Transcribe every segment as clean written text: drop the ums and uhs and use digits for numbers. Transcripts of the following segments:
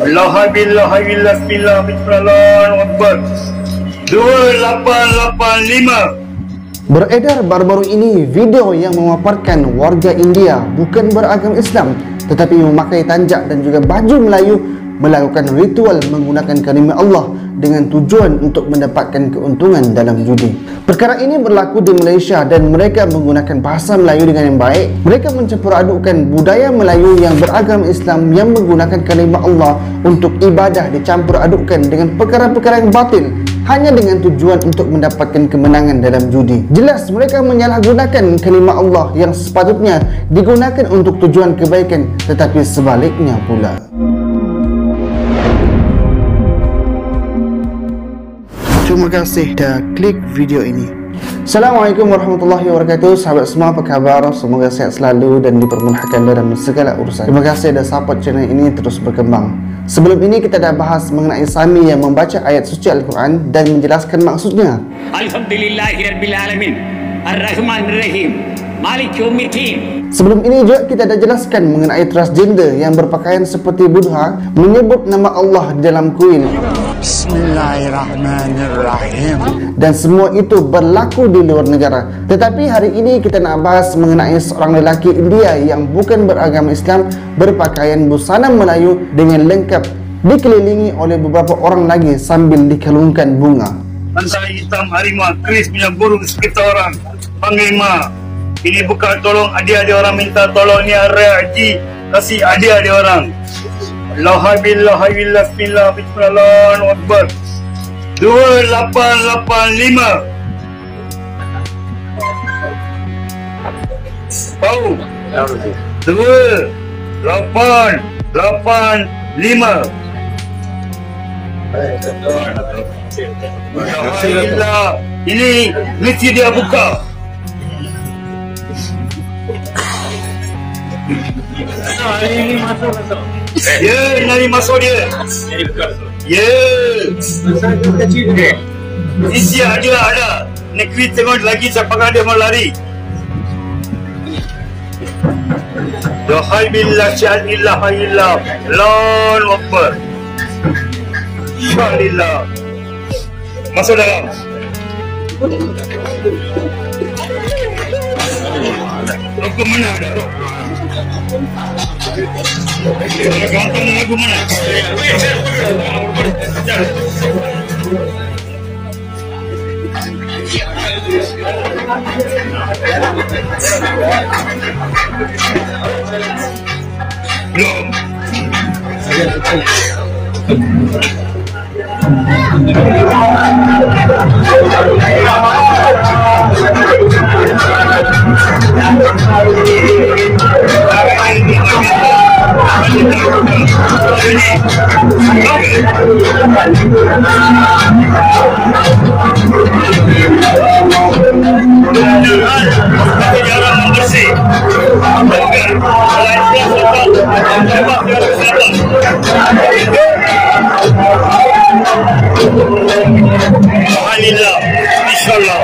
Alhamdulillah, bismillahirrahmanirrahim. 2885. Beredar baru-baru ini video yang memaparkan warga India bukan beragam Islam tetapi memakai tanjak dan juga baju Melayu melakukan ritual menggunakan kalimah Allah dengan tujuan untuk mendapatkan keuntungan dalam judi. Perkara ini berlaku di Malaysia dan mereka menggunakan bahasa Melayu dengan yang baik. Mereka mencampur adukkan budaya Melayu yang beragama Islam yang menggunakan kalimah Allah untuk ibadah dicampur adukkan dengan perkara-perkara yang batil hanya dengan tujuan untuk mendapatkan kemenangan dalam judi. Jelas mereka menyalahgunakan kalimah Allah yang sepatutnya digunakan untuk tujuan kebaikan, tetapi sebaliknya pula. Terima kasih dah klik video ini. Assalamualaikum warahmatullahi wabarakatuh. Sahabat semua, apa khabar? Semoga sehat selalu dan dipermudahkan dalam segala urusan. Terima kasih dah support channel ini terus berkembang. Sebelum ini kita dah bahas mengenai Sami yang membaca ayat suci Al-Quran dan menjelaskan maksudnya. Alhamdulillahirrabbilalamin, Ar-Rahmanir-Rahim, Malik Yawmiddin. Sebelum ini juga kita dah jelaskan mengenai transgender yang berpakaian seperti Buddha menyebut nama Allah di dalam kuil. Bismillahirrahmanirrahim. Dan semua itu berlaku di luar negara. Tetapi hari ini kita nak bahas mengenai seorang lelaki India yang bukan beragama Islam berpakaian busana Melayu dengan lengkap dikelilingi oleh beberapa orang lagi sambil dikalungkan bunga. Bangsa hitam harimau, keris punya burung sekitar orang. Panggil Ma. Ini bukan tolong adik-adik orang minta tolong, ni Haji kasih adik-adik orang. Alhamdulillah, bismillahirrahmanirrahim. 2885. Tahu? 2885. Alhamdulillah. Ini mesti dia buka. Ya, nari masuk dia. Ya. Isi ada. Nekwi tengok lagi siapa dia mau lari. Alhamdulillah, syahadillah, hayillah, Allahu Akbar. Syahadillah. Masuk dalam. Lagu mana ada? Ganteng lagu mana? Belum. Alhamdulillah, insyaAllah.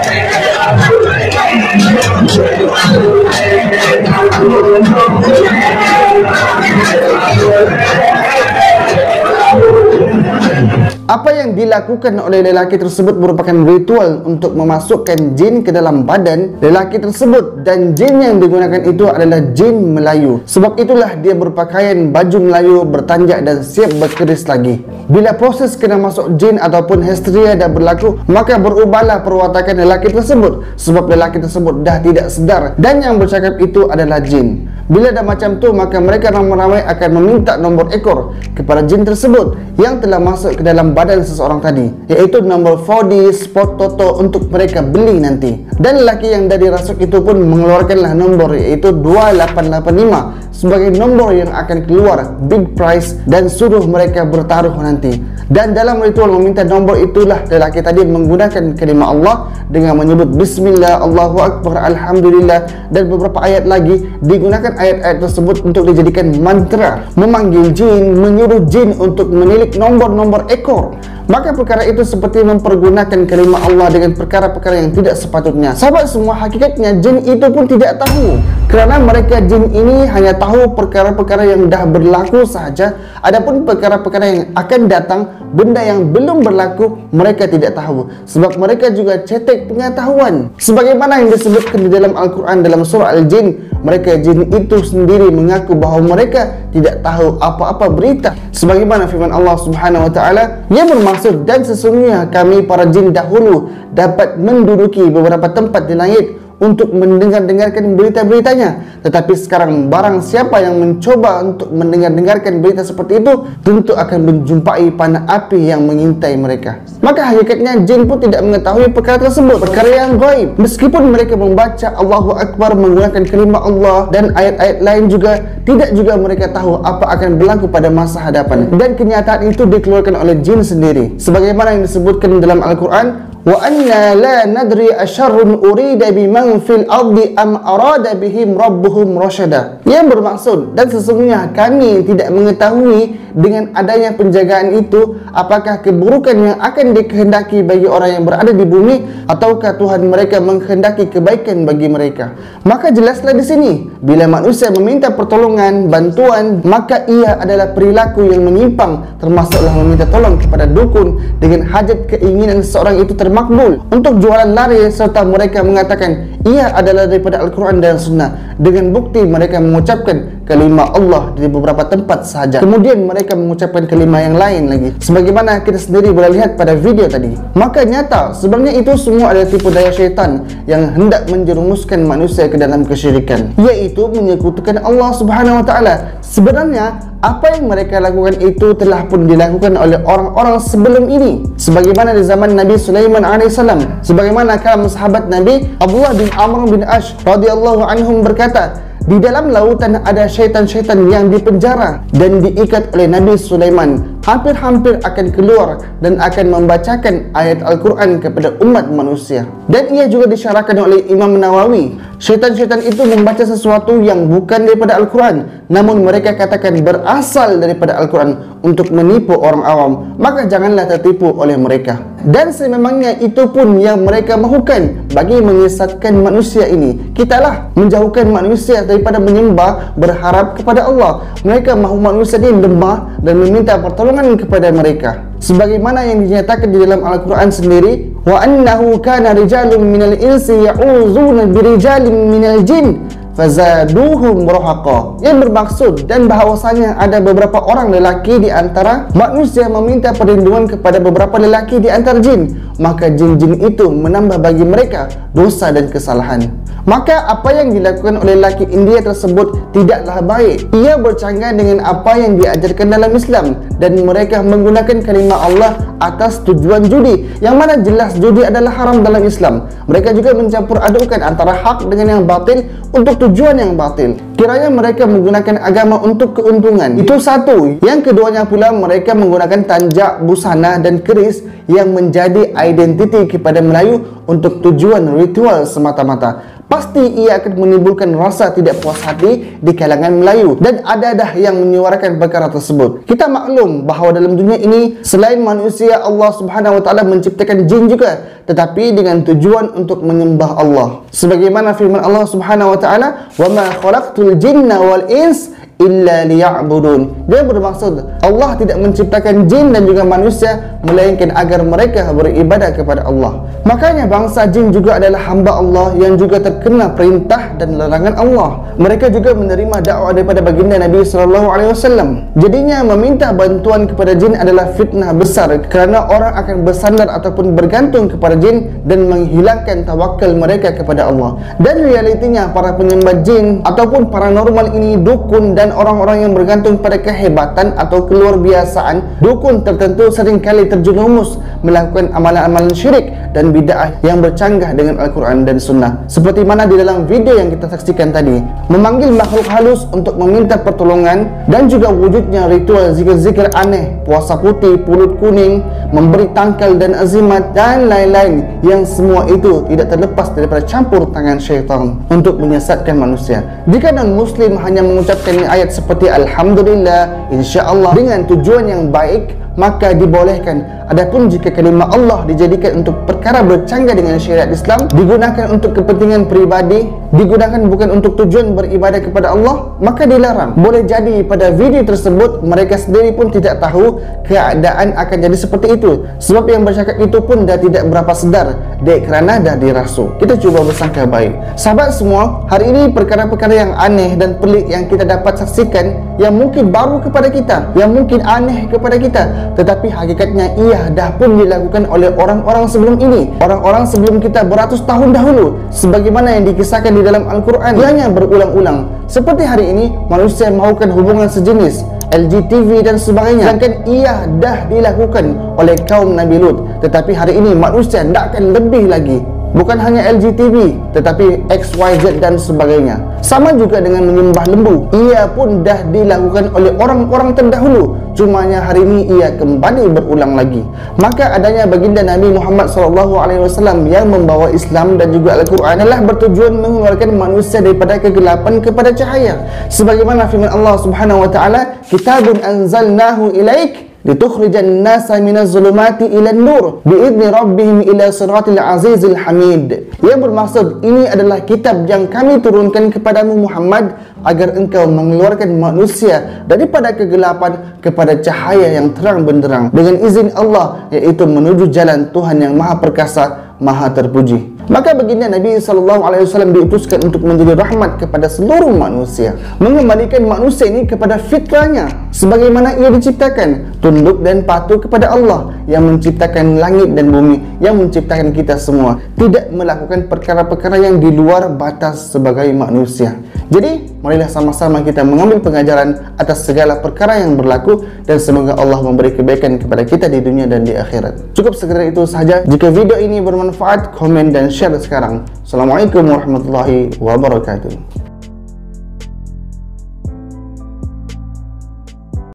Apa yang dilakukan oleh lelaki tersebut merupakan ritual untuk memasukkan jin ke dalam badan lelaki tersebut, dan jin yang digunakan itu adalah jin Melayu. Sebab itulah dia berpakaian baju Melayu, bertanjak dan siap berkeris lagi. Bila proses kena masuk jin ataupun histeria dah berlaku, maka berubahlah perwatakan lelaki tersebut sebab lelaki tersebut dah tidak sedar dan yang bercakap itu adalah jin. Bila dah macam tu, maka mereka ramai-ramai akan meminta nombor ekor kepada jin tersebut yang telah masuk ke dalam badan seseorang tadi, iaitu nombor 4D Sport Toto untuk mereka beli nanti. Dan lelaki yang dah dirasuk itu pun mengeluarkanlah nombor, iaitu 2885 sebagai nombor yang akan keluar big prize dan suruh mereka bertaruh nanti. Dan dalam ritual meminta nombor itulah lelaki tadi menggunakan kalimah Allah dengan menyebut Bismillah, Allahu Akbar, Alhamdulillah dan beberapa ayat lagi. Digunakan ayat-ayat tersebut untuk dijadikan mantra, memanggil jin, menyuruh jin untuk menilik nombor-nombor ekor. Maka perkara itu seperti mempergunakan kalimah Allah dengan perkara-perkara yang tidak sepatutnya. Sahabat semua, hakikatnya jin itu pun tidak tahu, kerana mereka jin ini hanya tahu perkara-perkara yang dah berlaku sahaja. Adapun perkara-perkara yang akan datang, benda yang belum berlaku, mereka tidak tahu, sebab mereka juga cetek pengetahuan. Sebagaimana yang disebutkan di dalam Al-Quran dalam surah Al-Jin, mereka jin itu sendiri mengaku bahawa mereka tidak tahu apa-apa berita. Sebagaimana firman Allah Subhanahu wa taala, yang bermaksud, dan sesungguhnya kami para jin dahulu dapat menduduki beberapa tempat di langit untuk mendengar-dengarkan berita-beritanya. Tetapi sekarang barang siapa yang mencoba untuk mendengar-dengarkan berita seperti itu, tentu akan menjumpai panah api yang mengintai mereka. Maka hakikatnya jin pun tidak mengetahui perkara tersebut, perkara yang gaib. Meskipun mereka membaca Allahu Akbar menggunakan kalimah Allah dan ayat-ayat lain juga, tidak juga mereka tahu apa akan berlaku pada masa hadapan. Dan kenyataan itu dikeluarkan oleh jin sendiri. Sebagaimana yang disebutkan dalam Al-Quran, wa anna la nadri asyarrun urida biman fil ardi am arada bihim rabbuhum rasyada. Yang bermaksud, dan sesungguhnya kami tidak mengetahui dengan adanya penjagaan itu apakah keburukan yang akan dikehendaki bagi orang yang berada di bumi, ataukah Tuhan mereka menghendaki kebaikan bagi mereka. Maka jelaslah di sini, bila manusia meminta pertolongan, bantuan, maka ia adalah perilaku yang menyimpang, termasuklah meminta tolong kepada dukun dengan hajat keinginan seseorang itu termakbul untuk jualan lari, serta mereka mengatakan ia adalah daripada Al-Quran dan Sunnah dengan bukti mereka mengucapkan kalimah Allah di beberapa tempat sahaja, kemudian mereka mengucapkan kalimah yang lain lagi, sebagaimana kita sendiri boleh lihat pada video tadi. Maka nyata sebenarnya itu semua adalah tipu daya syaitan yang hendak menjerumuskan manusia ke dalam kesyirikan, iaitu menyekutukan Allah Subhanahu wa taala. Sebenarnya apa yang mereka lakukan itu telah pun dilakukan oleh orang-orang sebelum ini, sebagaimana di zaman Nabi Sulaiman alaihissalam. Sebagaimana kalam sahabat Nabi Abdullah bin Amr bin Ash radhiyallahu anhum berkata, di dalam lautan ada syaitan-syaitan yang dipenjara dan diikat oleh Nabi Sulaiman, hampir-hampir akan keluar dan akan membacakan ayat Al-Quran kepada umat manusia. Dan ia juga disyarahkan oleh Imam Nawawi, syaitan-syaitan itu membaca sesuatu yang bukan daripada Al-Quran, namun mereka katakan berasal daripada Al-Quran untuk menipu orang awam. Maka janganlah tertipu oleh mereka. Dan sememangnya itu pun yang mereka mahukan bagi menyesatkan manusia ini. Kitalah menjauhkan manusia daripada menyembah berharap kepada Allah. Mereka mahu manusia ini lemah dan meminta pertolongan kepada mereka. Sebagaimana yang dinyatakan di dalam Al-Quran sendiri, wa annahu kana rijalun minal insi ya'uzuna birijalin minal jin fazaduhum rahaqa. Yang bermaksud, dan bahawasanya ada beberapa orang lelaki di antara manusia meminta perlindungan kepada beberapa lelaki di antara jin, maka jin-jin itu menambah bagi mereka dosa dan kesalahan. Maka apa yang dilakukan oleh lelaki India tersebut tidaklah baik. Ia bercanggah dengan apa yang diajarkan dalam Islam, dan mereka menggunakan kalimah Allah atas tujuan judi, yang mana jelas judi adalah haram dalam Islam. Mereka juga mencampur adukkan antara hak dengan yang batil untuk tujuan yang batil. Kiranya mereka menggunakan agama untuk keuntungan. Itu satu. Yang keduanya pula, mereka menggunakan tanjak, busana dan keris yang menjadi identiti kepada Melayu untuk tujuan ritual semata-mata. Pasti ia akan menimbulkan rasa tidak puas hati di kalangan Melayu, dan ada dah yang menyuarakan perkara tersebut. Kita maklum bahawa dalam dunia ini selain manusia, Allah Subhanahu wa taala menciptakan jin juga, tetapi dengan tujuan untuk menyembah Allah. Sebagaimana firman Allah Subhanahu wa taala, "Wa ma khalaqtul jinna wal ins illa liya'budun." Dia bermaksud Allah tidak menciptakan jin dan juga manusia melainkan agar mereka beribadah kepada Allah. Makanya bangsa jin juga adalah hamba Allah yang juga terkena perintah dan larangan Allah. Mereka juga menerima dakwah daripada baginda Nabi SAW. Jadinya meminta bantuan kepada jin adalah fitnah besar, kerana orang akan bersandar ataupun bergantung kepada jin dan menghilangkan tawakal mereka kepada Allah. Dan realitinya para penyembah jin ataupun paranormal ini, dukun dan orang-orang yang bergantung pada kehebatan atau keluarbiasaan dukun tertentu, seringkali terjerumus melakukan amalan-amalan syirik dan bid'ah yang bercanggah dengan Al-Quran dan Sunnah. Seperti mana di dalam video yang kita saksikan tadi, memanggil makhluk halus untuk meminta pertolongan, dan juga wujudnya ritual zikir-zikir aneh, puasa putih, pulut kuning, memberi tangkal dan azimat dan lain-lain, yang semua itu tidak terlepas daripada campur tangan syaitan untuk menyesatkan manusia. Jika non-muslim hanya mengucapkan ayat seperti Alhamdulillah, InsyaAllah dengan tujuan yang baik, maka dibolehkan. Adapun jika kalimah Allah dijadikan untuk perkara bercanggah dengan syariat Islam, digunakan untuk kepentingan peribadi, digunakan bukan untuk tujuan beribadah kepada Allah, maka dilarang. Boleh jadi pada video tersebut mereka sendiri pun tidak tahu keadaan akan jadi seperti itu, sebab yang bercakap itu pun dah tidak berapa sedar, dek kerana dah dirasuk. Kita cuba bersangka baik. Sahabat semua, hari ini perkara-perkara yang aneh dan pelik yang kita dapat saksikan, yang mungkin baru kepada kita, yang mungkin aneh kepada kita, tetapi hakikatnya ia dah pun dilakukan oleh orang-orang sebelum ini, orang-orang sebelum kita beratus tahun dahulu, sebagaimana yang dikisahkan di dalam Al-Quran yang berulang-ulang. Seperti hari ini manusia melakukan hubungan sejenis, LGTV dan sebagainya, sedangkan ia dah dilakukan oleh kaum Nabi Lut. Tetapi hari ini manusia takkan lebih lagi, bukan hanya LGTV tetapi XYZ dan sebagainya. Sama juga dengan menyembah lembu, ia pun dah dilakukan oleh orang-orang terdahulu, cumanya hari ini ia kembali berulang lagi. Maka adanya baginda Nabi Muhammad SAW yang membawa Islam dan juga Al-Quran adalah bertujuan mengeluarkan manusia daripada kegelapan kepada cahaya, sebagaimana firman Allah Subhanahu wa taala, kitabun anzalnahu ilaik litukhrijan nasa minaz zulumati ilan nur biidni rabbihim ila siratil azizil hamid. Yang bermaksud, ini adalah kitab yang kami turunkan kepadamu Muhammad agar engkau mengeluarkan manusia daripada kegelapan kepada cahaya yang terang benderang dengan izin Allah, yaitu menuju jalan Tuhan yang maha perkasa, maha terpuji. Maka baginda Nabi SAW diutuskan untuk menjadi rahmat kepada seluruh manusia, mengembalikan manusia ini kepada fitrahnya sebagaimana ia diciptakan, tunduk dan patuh kepada Allah yang menciptakan langit dan bumi, yang menciptakan kita semua, tidak melakukan perkara-perkara yang di luar batas sebagai manusia. Jadi marilah sama-sama kita mengambil pengajaran atas segala perkara yang berlaku, dan semoga Allah memberi kebaikan kepada kita di dunia dan di akhirat. Cukup sekedar itu sahaja. Jika video ini bermanfaat, komen dan share sekarang. Assalamualaikum warahmatullahi wabarakatuh.